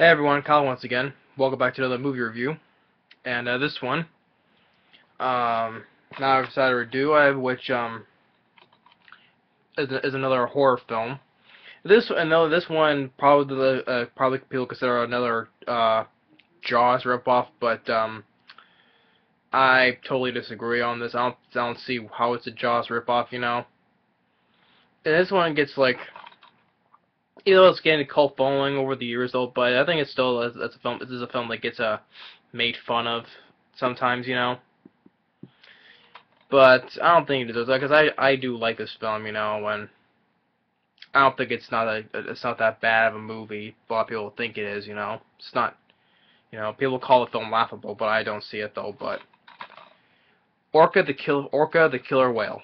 Hey everyone, Kyle once again. Welcome back to another movie review. And this one, now I've decided to do, which is another horror film. This one probably people consider another Jaws ripoff, but I totally disagree on this. I don't see how it's a Jaws ripoff. And this one gets like, it's getting a cult following over the years though, but I think it's still it's a film. This is a film that gets made fun of sometimes. But I don't think it deserves that because I do like this film, and I don't think it's not that bad of a movie. A lot of people think it is, It's not, people call the film laughable, but I don't see it though. But Orca the Killer Whale,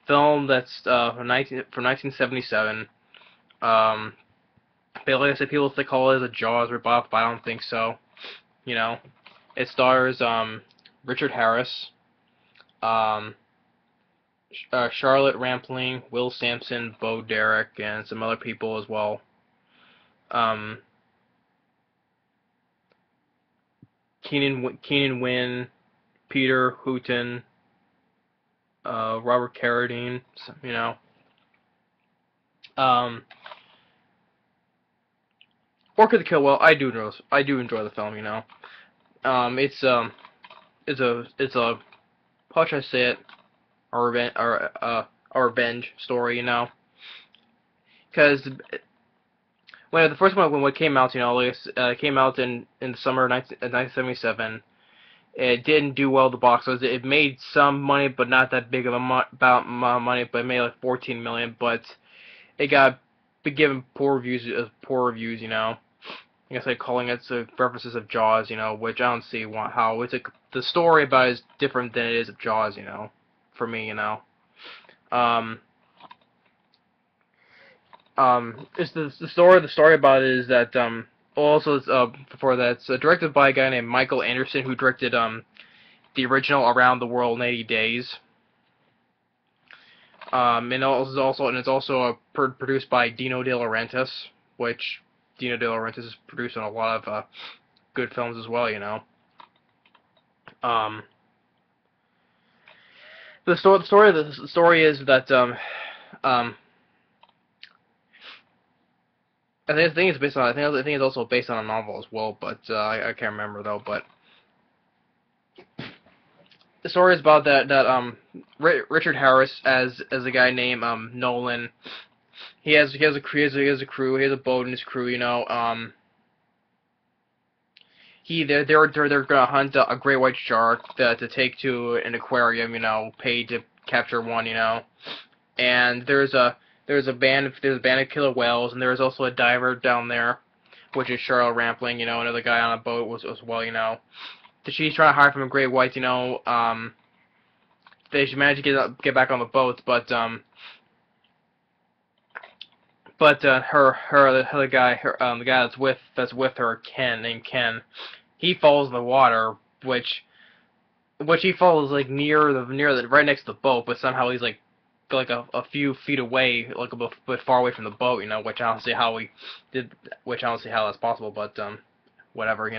film that's from 1977. But like I said, people call it a Jaws ripoff, but I don't think so. It stars Richard Harris, Charlotte Rampling, Will Sampson, Bo Derek, and some other people as well. Keenan Wynn, Peter Hooten, Robert Carriadine. Orca the Killer Whale, I do enjoy the film. It's a how should I say it? A revenge story, Because when the first one when it came out, it came out in the summer of 1977. It didn't do well at the box office. It made some money, but not that big of a money. But it made like 14 million. But it got given poor reviews. I guess like calling it the references of Jaws, which I don't see how the story about it is different than it is of Jaws, for me, it's the story about it is that also before that it's directed by a guy named Michael Anderson who directed the original Around the World in 80 Days. And it's also produced by Dino De Laurentiis, which Dino De Laurentiis is producing a lot of good films as well, The story is that I think it's based on I think it's also based on a novel as well, but I can't remember though. But the story is about that Richard Harris as a guy named Nolan. He has a crew, he has a boat in his crew, they're gonna hunt a great white shark to take to an aquarium, paid to capture one, and there's a band of killer whales, and there's also a diver down there, which is Charlotte Rampling, another guy on a boat as well, She's trying to hide from a great white, they should manage to get back on the boat, but the guy that's with her, Ken, he falls in the water, which he falls like right next to the boat, but somehow he's like a few feet away, like a bit far away from the boat, which I don't see how that's possible, but whatever,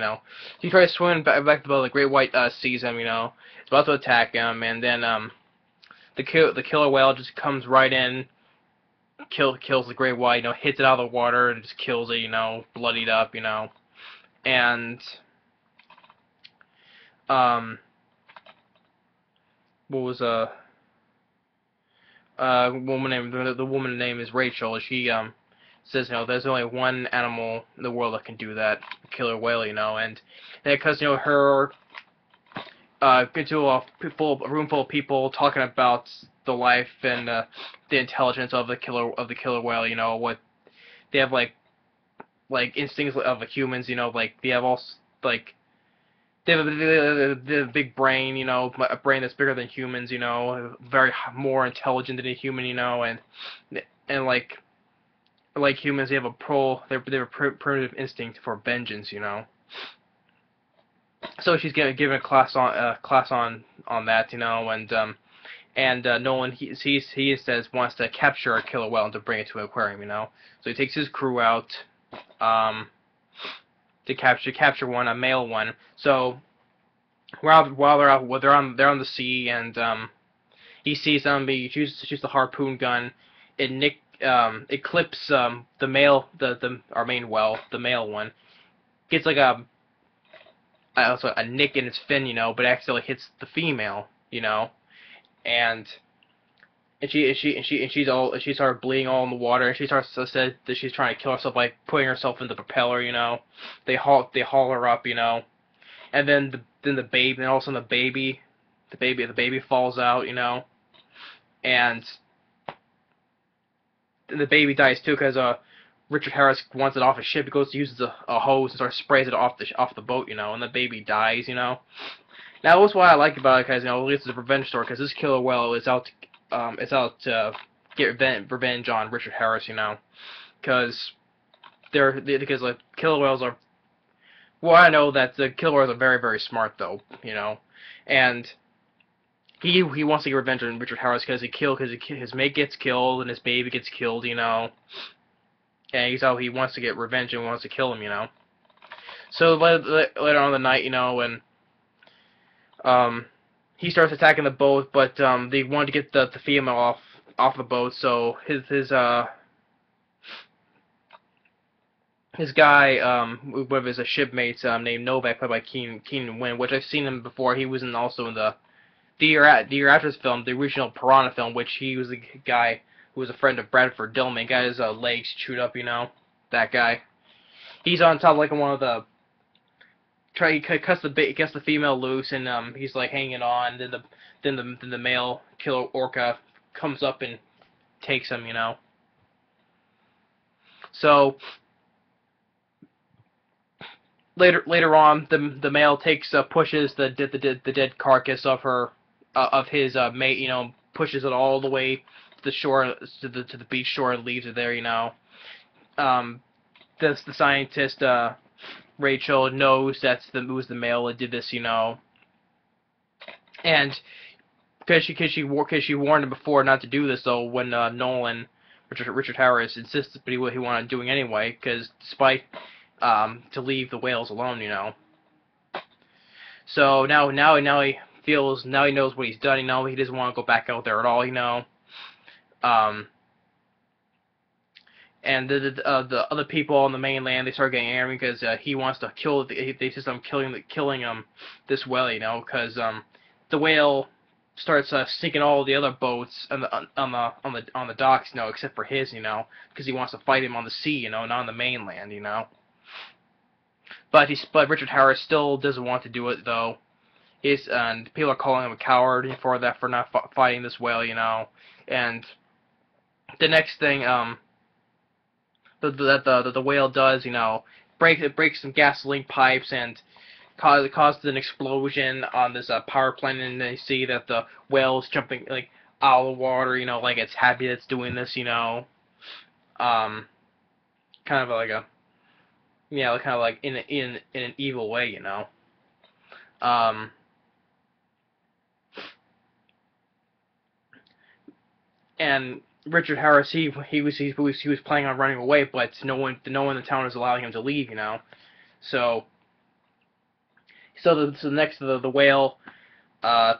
He tries to swim back to the boat, the great white sees him, it's about to attack him, and then the killer whale just comes right in, kills the great white, hits it out of the water and just kills it, bloodied up, and what was the woman's name is Rachel. She says, there's only one animal in the world that can do that, killer whale, and because her into a room full of people talking about the life and the intelligence of the killer whale, what they have like instincts of the humans, like they have they have a big brain, a brain that's bigger than humans, very more intelligent than a human, and like humans, they have a primitive instinct for vengeance, So she's given a class on that, and Nolan he says wants to capture a killer whale and to bring it to an aquarium, So he takes his crew out, to capture one, a male one. So while they're on the sea, and he sees them. He chooses to shoot the harpoon gun. It clips the male, our main whale, the male one. Gets like also a nick in its fin, but accidentally hits the female, and she started bleeding all in the water, and she starts to say that she's trying to kill herself by putting herself in the propeller, They haul her up, and then the baby, and all of a sudden the baby falls out, and the baby dies too because Richard Harris wants it off his ship. He goes to use a hose and sprays it off the boat, and the baby dies, Now that's what I like about it, because at least it's a revenge story, because this killer whale is out to get revenge on Richard Harris, because like killer whales are. Well, I know that the killer whales are very, very smart though, and he wants to get revenge on Richard Harris because his mate gets killed and his baby gets killed, and he wants to get revenge and wants to kill him, So later on in the night, when he starts attacking the boat, but they wanted to get the female off the boat, so his guy, one of his shipmates, named Novak, played by Keenan Wynn, which I've seen him before. He was also in the year after this film, the original Piranha film, which he was the guy who was a friend of Bradford Dillman. Got his legs chewed up, that guy. He's on top of like one of the. He cuts the female loose, and he's like hanging on. Then the male killer Orca comes up and takes him, So later on, the male pushes the dead carcass of his mate, pushes it all the way to the shore, to the beach shore, and leaves it there, The scientist Rachel knows it was the male that did this, and because she warned him before not to do this, though, when Richard Harris insisted, but he wanted doing anyway, because despite to leave the whales alone, So now he knows what he's done. He doesn't want to go back out there at all. And the other people on the mainland, they start getting angry because he wants to kill. They insist on killing this whale, because the whale starts sinking all the other boats on the docks, except for his, because he wants to fight him on the sea, not on the mainland, But Richard Harris still doesn't want to do it, though. And people are calling him a coward for not fighting this whale, And the next thing the whale does, it breaks some gasoline pipes and causes an explosion on this power plant, and they see that the whale is jumping like out of the water, like it's happy that it's doing this, kind of like a. Yeah, kind of like in an evil way, And Richard Harris, he was planning on running away, but no one in the town is allowing him to leave, So next the whale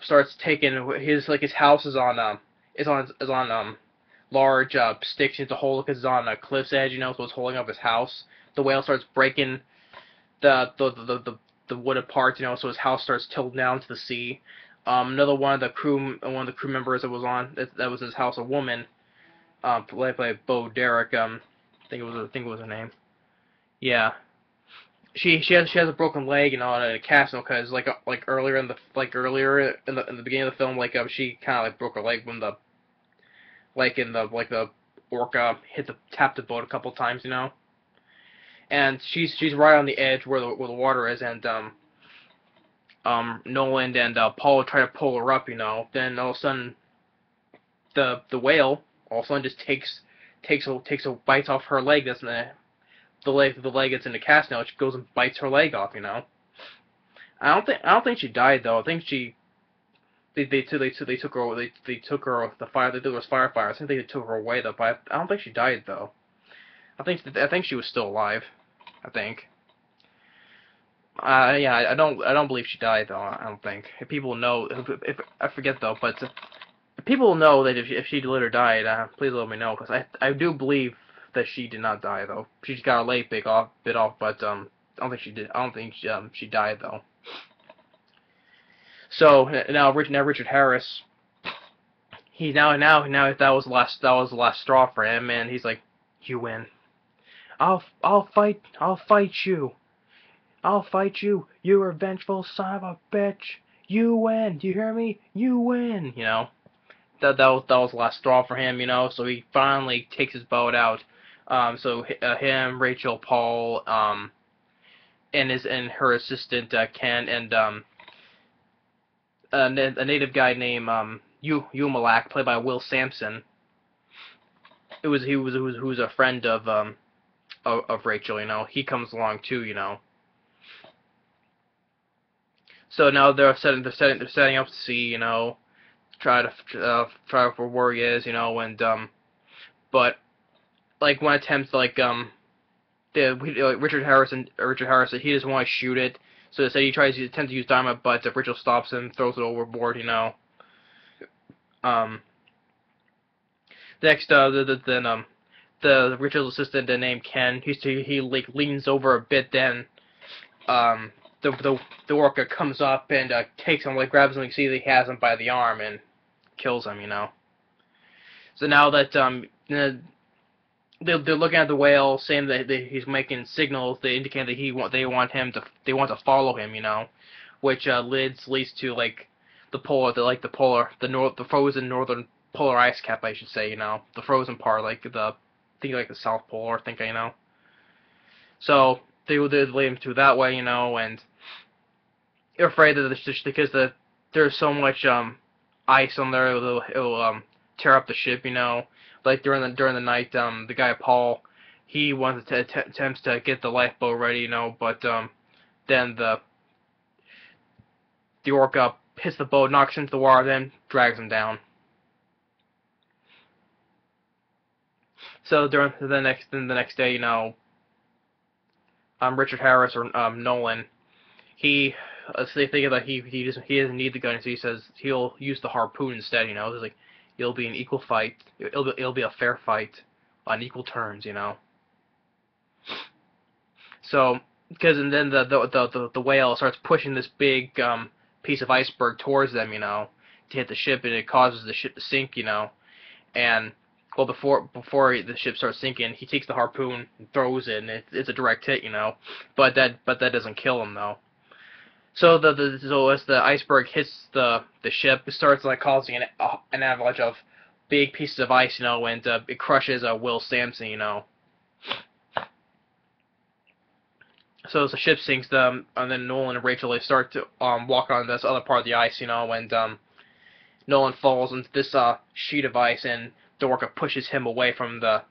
starts taking his house is on large sticks to hold because it's on a cliff's edge, so it's holding up his house. The whale starts breaking the wooded parts, so his house starts tilting down to the sea. Another one of the crew members that was his house, a woman, played by Bo Derek. I think it was her name. Yeah, she has a broken leg, in a cast, because like earlier in the beginning of the film, she kind of broke her leg when the Orca tapped the boat a couple times, And she's right on the edge where the water is, and Nolan and Paul try to pull her up, Then all of a sudden, the whale all of a sudden just takes a bite off her leg. That's in the leg that's in the cast now. It goes and bites her leg off, I don't think she died though. I think they took her off the fire. They did was firefighters. I think they took her away though. But I don't think she died though. I think she was still alive. I think. Yeah, I don't believe she died though. I don't think. If people know, if I forget though, but if people know that if she lived or died, please let me know, because I do believe that she did not die though. She just got her leg bit off, but I don't think she did. I don't think she died though. So now Richard Harris, he now that was the last straw for him, and he's like, you win. I'll fight you. I'll fight you, you revengeful son of a bitch. You win. Do you hear me? You win. You know, that was the last straw for him. You know, so he finally takes his boat out. So him, Rachel, Paul, and her assistant Ken, and a native guy named Malak, played by Will Sampson. He was who was a friend of Rachel. You know, he comes along too. You know. So now they're setting up to see, you know, try for where he is, you know, and but like one attempt, like Richard Harris he doesn't want to shoot it, so they say he tries to attempt to use dynamite, but Rachel stops him, throws it overboard, you know. Um, Next, the Rachel's assistant named Ken, he like leans over a bit, then um the Orca comes up and takes him, like grabs him, and see that he has him by the arm and kills him, you know. So now that they're looking at the whale, saying that he's making signals, they indicate that they want to follow him, you know, which leads to like the frozen northern polar ice cap, I should say, you know, the frozen part, like the South Pole, or you know. So they lead him to that way, you know, and they're afraid that because there's so much ice on there, it'll tear up the ship, you know. Like during the night, the guy Paul, he wants to attempts to get the lifeboat ready, you know, but then the Orca hits the boat, knocks into the water, then drags him down. So during the next day, you know, Richard Harris or Nolan, so they think that he doesn't need the gun, so he says he'll use the harpoon instead. You know, it's like it'll be an equal fight. It'll be a fair fight on equal terms. You know. So and then the whale starts pushing this big piece of iceberg towards them. You know, to hit the ship, and it causes the ship to sink. You know, and well, before the ship starts sinking, he takes the harpoon and throws it, and it's a direct hit. You know, but that doesn't kill him though. So as the iceberg hits the ship, it starts like causing an avalanche of big pieces of ice, you know, and it crushes Will Sampson, you know. So as the ship sinks, and then Nolan and Rachel, they start to walk on this other part of the ice, you know, and Nolan falls into this sheet of ice, and the Orca pushes him away from the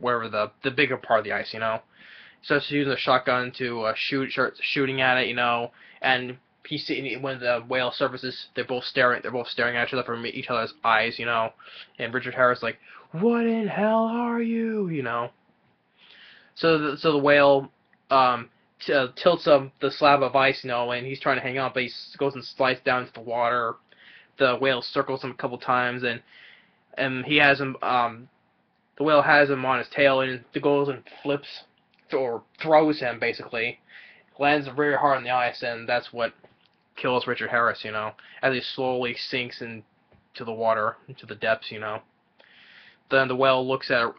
wherever the bigger part of the ice, you know. Starts using a shotgun to starts shooting at it, you know, and when the whale surfaces, they're both staring at each other from each other's eyes, you know, and Richard Harris like, what in hell are you, you know? So the whale tilts the slab of ice, you know, and he's trying to hang on, but he goes and slides down into the water. The whale circles him a couple times, and he has him, the whale has him on his tail, and it goes and flips or throws him, basically, lands very hard on the ice, and that's what kills Richard Harris, you know, as he slowly sinks into the water, into the depths, you know. Then the whale looks at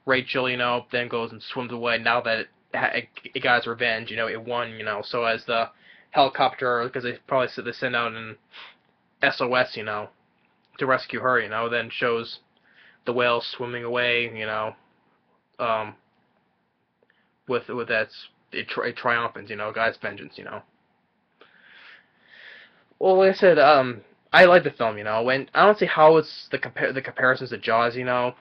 Rachel, you know, then goes and swims away. Now that it got its revenge, you know, it won, you know. So as the helicopter, because they send out an SOS, you know, to rescue her, you know, then shows the whale swimming away, you know, with that triumphant, you know, God's vengeance, you know. Well, like I said, I like the film, you know, and I don't see how it's the comparisons to Jaws, you know.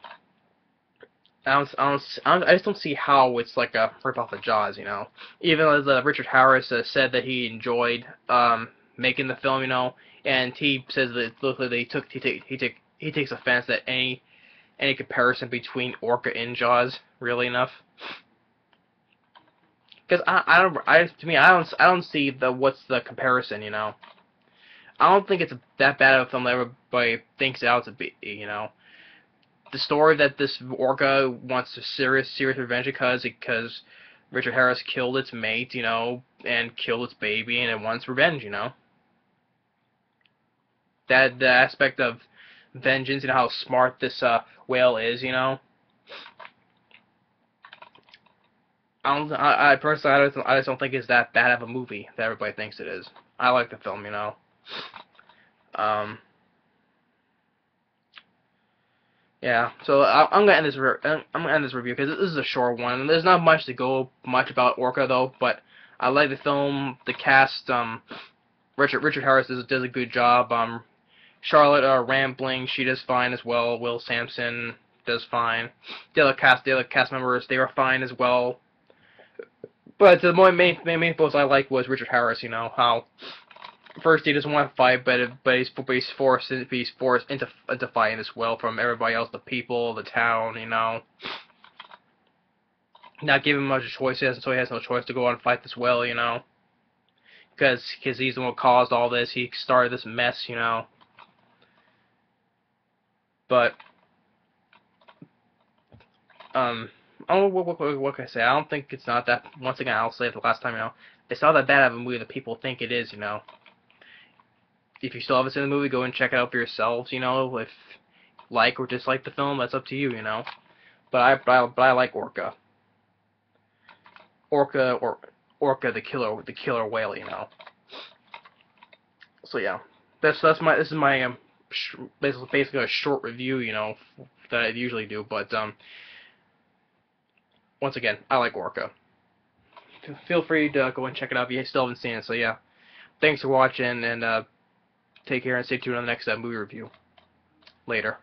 I just don't see how it's like a rip off of Jaws, you know. Even as Richard Harris said that he enjoyed making the film, you know, and he says that he takes offense that any any comparison between Orca and Jaws, really enough. Because to me, I don't see what's the comparison, you know. I don't think it's that bad of a film that everybody thinks it out to be, you know. The story that this Orca wants a serious revenge because Richard Harris killed its mate, you know, and killed its baby, and it wants revenge, you know. That the aspect of vengeance, you know, how smart this whale is, you know. I personally, I just don't think it's that bad of a movie that everybody thinks it is. I like the film, you know. Yeah, so I'm gonna end this. I'm gonna end this review because this is a short one, and there's not much to go about Orca though. But I like the film, the cast. Richard Harris does a good job. Charlotte Rampling, she does fine as well. Will Sampson does fine. The other cast members, they were fine as well. But the main post I liked was Richard Harris. You know how first he doesn't want to fight, but he's forced into fighting as well from everybody else, the people, the town. You know, not giving him much choice, so he has no choice to go out and fight this whale. You know, because he's the one who caused all this. He started this mess. You know, but what can I say? I don't think it's not that. Once again, I'll say it the last time. You know, it's not that bad of a movie that people think it is. You know. If you still haven't seen the movie, go and check it out for yourselves, you know, if like or dislike the film, that's up to you, you know. But I like Orca. Orca the killer whale, you know. So yeah. This is my basically a short review, you know, that I usually do, but once again, I like Orca. Feel free to go and check it out if you still haven't seen it. So yeah. Thanks for watching, and take care and stay tuned on the next movie review. Later.